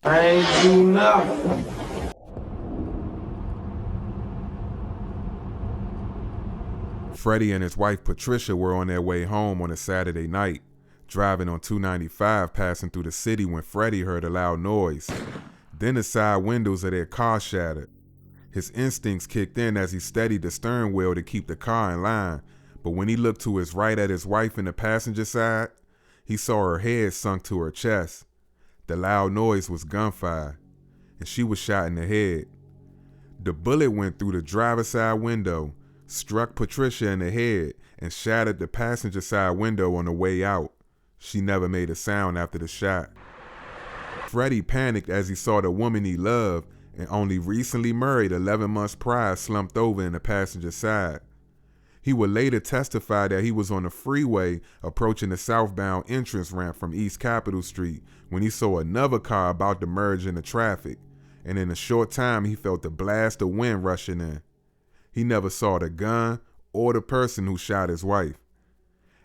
I ain't do nothing. Freddie and his wife Patricia were on their way home on a Saturday night, driving on 295 passing through the city when Freddie heard a loud noise. Then the side windows of their car shattered. His instincts kicked in as he steadied the steering wheel to keep the car in line, but when he looked to his right at his wife in the passenger side, he saw her head sunk to her chest. The loud noise was gunfire, and she was shot in the head. The bullet went through the driver's side window, struck Patricia in the head, and shattered the passenger side window on the way out. She never made a sound after the shot. Freddie panicked as he saw the woman he loved and only recently married 11 months prior slumped over in the passenger side. He would later testify that he was on the freeway approaching the southbound entrance ramp from East Capitol Street when he saw another car about to merge into traffic, and in a short time he felt the blast of wind rushing in. He never saw the gun or the person who shot his wife.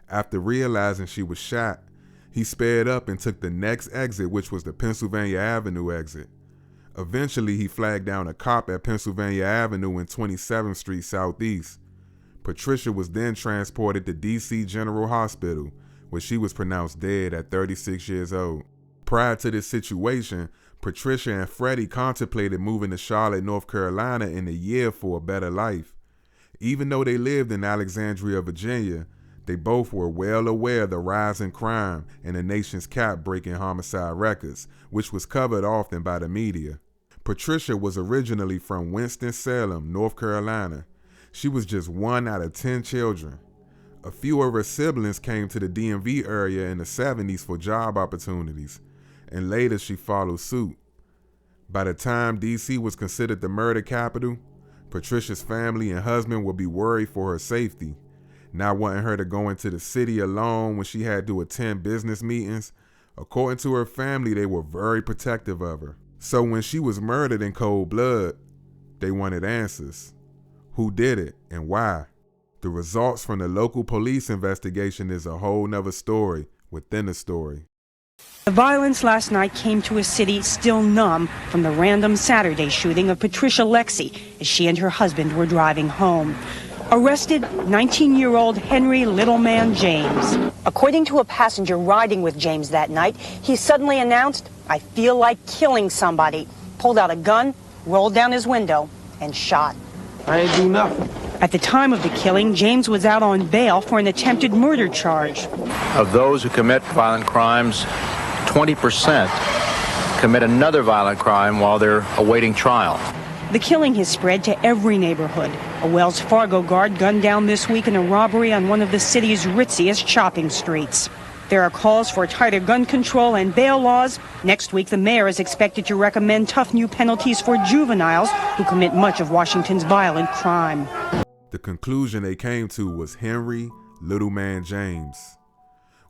After realizing she was shot, he sped up and took the next exit, which was the Pennsylvania Avenue exit. Eventually, he flagged down a cop at Pennsylvania Avenue and 27th Street Southeast. Patricia was then transported to D.C. General Hospital, where she was pronounced dead at 36 years old. Prior to this situation, Patricia and Freddie contemplated moving to Charlotte, North Carolina in a year for a better life. Even though they lived in Alexandria, Virginia, they both were well aware of the rise in crime and the nation's cap-breaking homicide records, which was covered often by the media. Patricia was originally from Winston-Salem, North Carolina. She was just 1 out of 10 children. A few of her siblings came to the DMV area in the 70s for job opportunities, and later she followed suit. By the time D.C. was considered the murder capital, Patricia's family and husband would be worried for her safety, not wanting her to go into the city alone when she had to attend business meetings. According to her family, they were very protective of her. So when she was murdered in cold blood, they wanted answers. Who did it and why? The results from the local police investigation is a whole nother story within a story. The violence last night came to a city still numb from the random Saturday shooting of Patricia Lexie as she and her husband were driving home. Arrested, 19-year-old Henry Littleman James. According to a passenger riding with James that night, he suddenly announced, "I feel like killing somebody," pulled out a gun, rolled down his window, and shot. I ain't do nothing. At the time of the killing, James was out on bail for an attempted murder charge. Of those who commit violent crimes, 20% commit another violent crime while they're awaiting trial. The killing has spread to every neighborhood. A Wells Fargo guard gunned down this week in a robbery on one of the city's ritziest shopping streets. There are calls for tighter gun control and bail laws. Next week, the mayor is expected to recommend tough new penalties for juveniles who commit much of Washington's violent crime. The conclusion they came to was Henry Littleman James.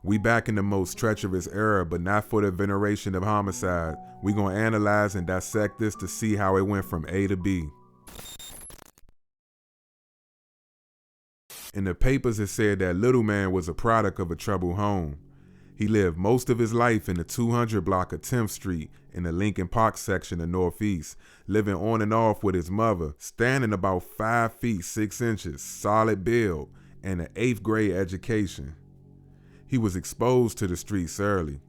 We back in the most treacherous era, but not for the veneration of homicide. We gonna analyze and dissect this to see how it went from A to B. In the papers, it said that Littleman was a product of a troubled home. He lived most of his life in the 200 block of 10th Street in the Lincoln Park section of Northeast, living on and off with his mother, standing about 5 feet 6 inches, solid build, and an 8th grade education. He was exposed to the streets early.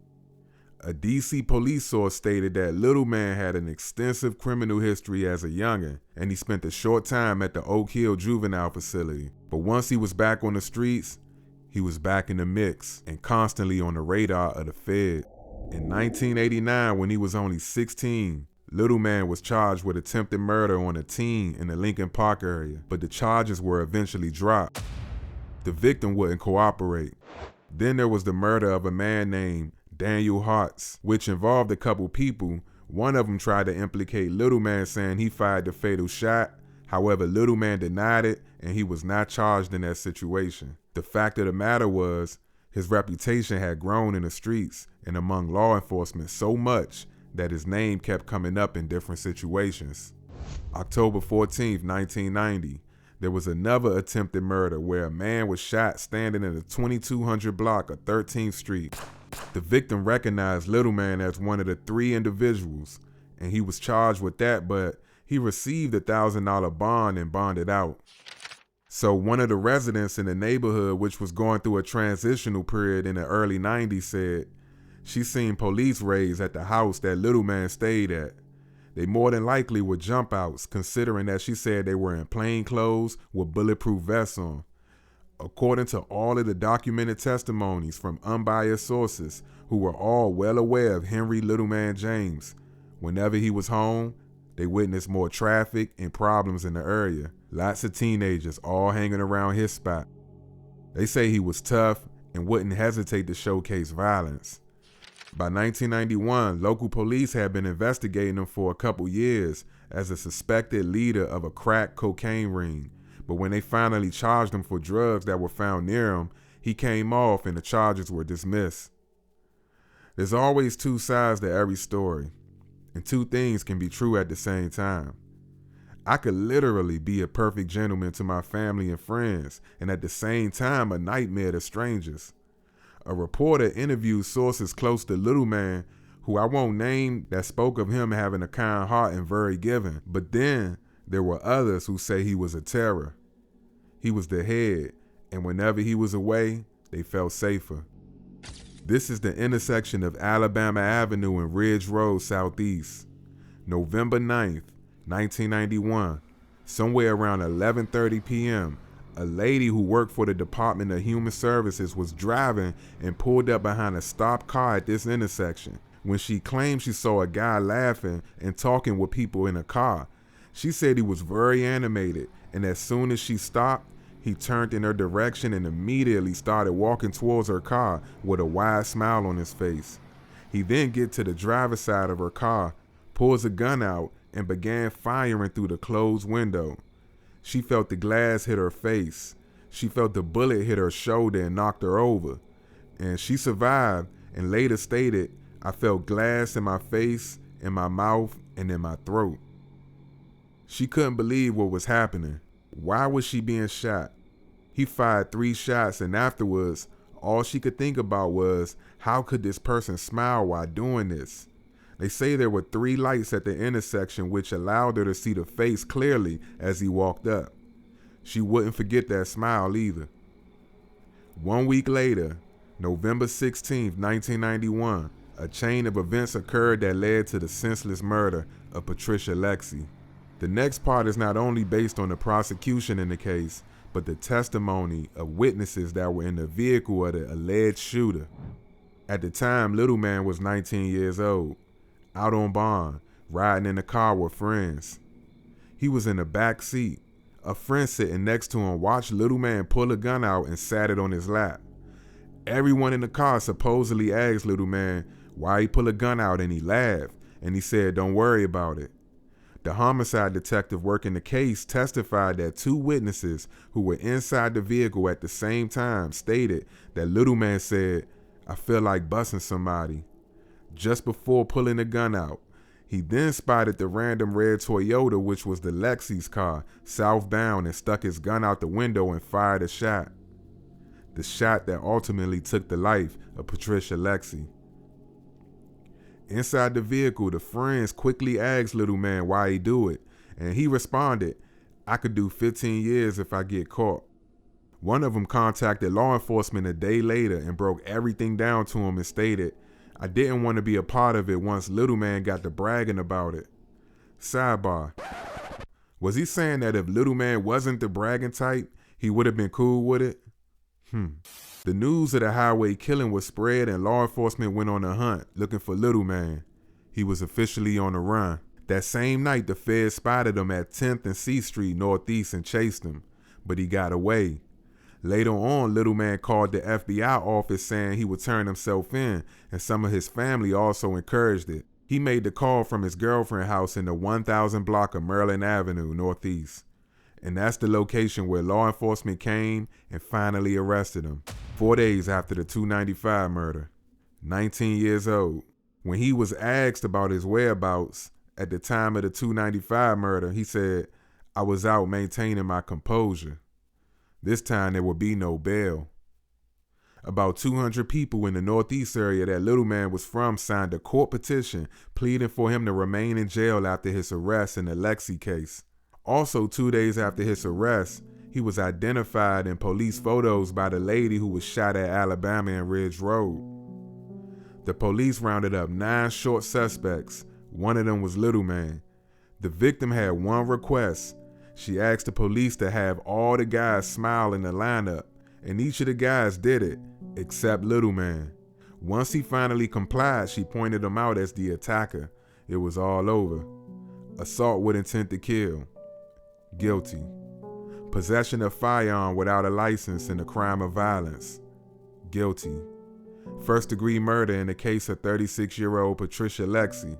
A D.C. police source stated that Littleman had an extensive criminal history as a youngin', and he spent a short time at the Oak Hill Juvenile Facility. But once he was back on the streets, he was back in the mix and constantly on the radar of the Fed. In 1989, when he was only 16, Littleman was charged with attempted murder on a teen in the Lincoln Park area, but the charges were eventually dropped. The victim wouldn't cooperate. Then there was the murder of a man named Daniel Hartz, which involved a couple people. One of them tried to implicate Littleman, saying he fired the fatal shot. However, Littleman denied it, and he was not charged in that situation. The fact of the matter was, his reputation had grown in the streets and among law enforcement so much that his name kept coming up in different situations. October 14, 1990, There was another attempted murder where a man was shot standing in the 2200 block of 13th Street. The victim recognized Little Man as one of the 3 individuals, and he was charged with that, but he received a $1,000 bond and bonded out. So one of the residents in the neighborhood, which was going through a transitional period in the early 90s, said she seen police raids at the house that Little Man stayed at. They more than likely were jump outs, considering that she said they were in plain clothes with bulletproof vests on. According to all of the documented testimonies from unbiased sources who were all well aware of Henry Little Man James, whenever he was home, they witnessed more traffic and problems in the area. Lots of teenagers all hanging around his spot. They say he was tough and wouldn't hesitate to showcase violence. By 1991, local police had been investigating him for a couple years as a suspected leader of a crack cocaine ring. But when they finally charged him for drugs that were found near him, he came off and the charges were dismissed. There's always 2 sides to every story, and 2 things can be true at the same time. I could literally be a perfect gentleman to my family and friends, and at the same time a nightmare to strangers. A reporter interviewed sources close to Little Man, who I won't name, that spoke of him having a kind heart and very giving. But then there were others who say he was a terror. He was the head, and whenever he was away, they felt safer. This is the intersection of Alabama Avenue and Ridge Road Southeast. November 9th, 1991, somewhere around 11:30 p.m., a lady who worked for the Department of Human Services was driving and pulled up behind a stopped car at this intersection. When she claimed she saw a guy laughing and talking with people in a car, she said he was very animated, and as soon as she stopped, he turned in her direction and immediately started walking towards her car with a wide smile on his face. He then gets to the driver's side of her car, pulls a gun out, and began firing through the closed window. She felt the glass hit her face. She felt the bullet hit her shoulder and knocked her over. And she survived and later stated, "I felt glass in my face, in my mouth, and in my throat." She couldn't believe what was happening. Why was she being shot? He fired 3 shots, and afterwards, all she could think about was, how could this person smile while doing this? They say there were 3 lights at the intersection which allowed her to see the face clearly as he walked up. She wouldn't forget that smile either. 1 week later, November 16, 1991, a chain of events occurred that led to the senseless murder of Patricia Lexie. The next part is not only based on the prosecution in the case, but the testimony of witnesses that were in the vehicle of the alleged shooter. At the time, Little Man was 19 years old, out on bond, riding in a car with friends. He was in the back seat. A friend sitting next to him watched Little Man pull a gun out and sat it on his lap. Everyone in the car supposedly asked Little Man why he pulled a gun out, and he laughed, and he said, "Don't worry about it." The homicide detective working the case testified that 2 witnesses who were inside the vehicle at the same time stated that Little Man said, "I feel like busting somebody," just before pulling the gun out. He then spotted the random red Toyota, which was the Lexie's car, southbound, and stuck his gun out the window and fired a shot. The shot that ultimately took the life of Patricia Lexie. Inside the vehicle, the friends quickly asked Little Man why he do it, and he responded, "I could do 15 years if I get caught." One of them contacted law enforcement a day later and broke everything down to him and stated, "I didn't want to be a part of it once Little Man got to bragging about it." Sidebar. Was he saying that if Little Man wasn't the bragging type, he would have been cool with it? The news of the highway killing was spread and law enforcement went on a hunt looking for Little Man. He was officially on the run. That same night, the feds spotted him at 10th and C Street Northeast and chased him, but he got away. Later on, Little Man called the FBI office saying he would turn himself in, and some of his family also encouraged it. He made the call from his girlfriend's house in the 1000 block of Maryland Avenue Northeast. And that's the location where law enforcement came and finally arrested him, 4 days after the 295 murder. 19 years old. When he was asked about his whereabouts at the time of the 295 murder, he said, I was out maintaining my composure. This time there would be no bail. About 200 people in the northeast area that little man was from signed a court petition pleading for him to remain in jail after his arrest in the Lexi case. Also, 2 days after his arrest, he was identified in police photos by the lady who was shot at Alabama and Ridge Road. The police rounded up 9 short suspects. One of them was Little Man. The victim had one request. She asked the police to have all the guys smile in the lineup, and each of the guys did it, except Little Man. Once he finally complied, she pointed him out as the attacker. It was all over. Assault with intent to kill. Guilty. Possession of firearm without a license and a crime of violence. Guilty. First-degree murder in the case of 36-year-old Patricia Lexi.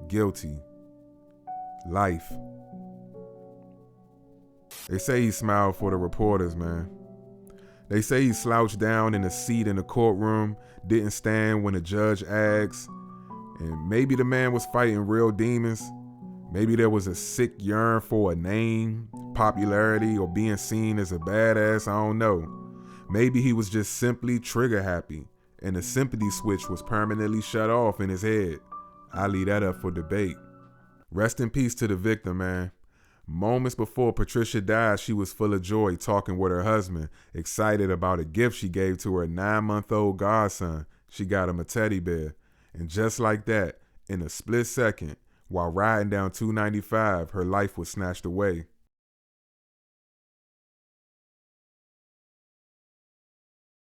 Guilty. Life. They say he smiled for the reporters, man. They say he slouched down in a seat in the courtroom, didn't stand when the judge asked, and maybe the man was fighting real demons. Maybe there was a sick yearn for a name, popularity, or being seen as a badass, I don't know. Maybe he was just simply trigger happy, and the sympathy switch was permanently shut off in his head. I leave that up for debate. Rest in peace to the victim, man. Moments before Patricia died, she was full of joy talking with her husband, excited about a gift she gave to her 9-month-old godson. She got him a teddy bear. And just like that, in a split second, while riding down 295, her life was snatched away.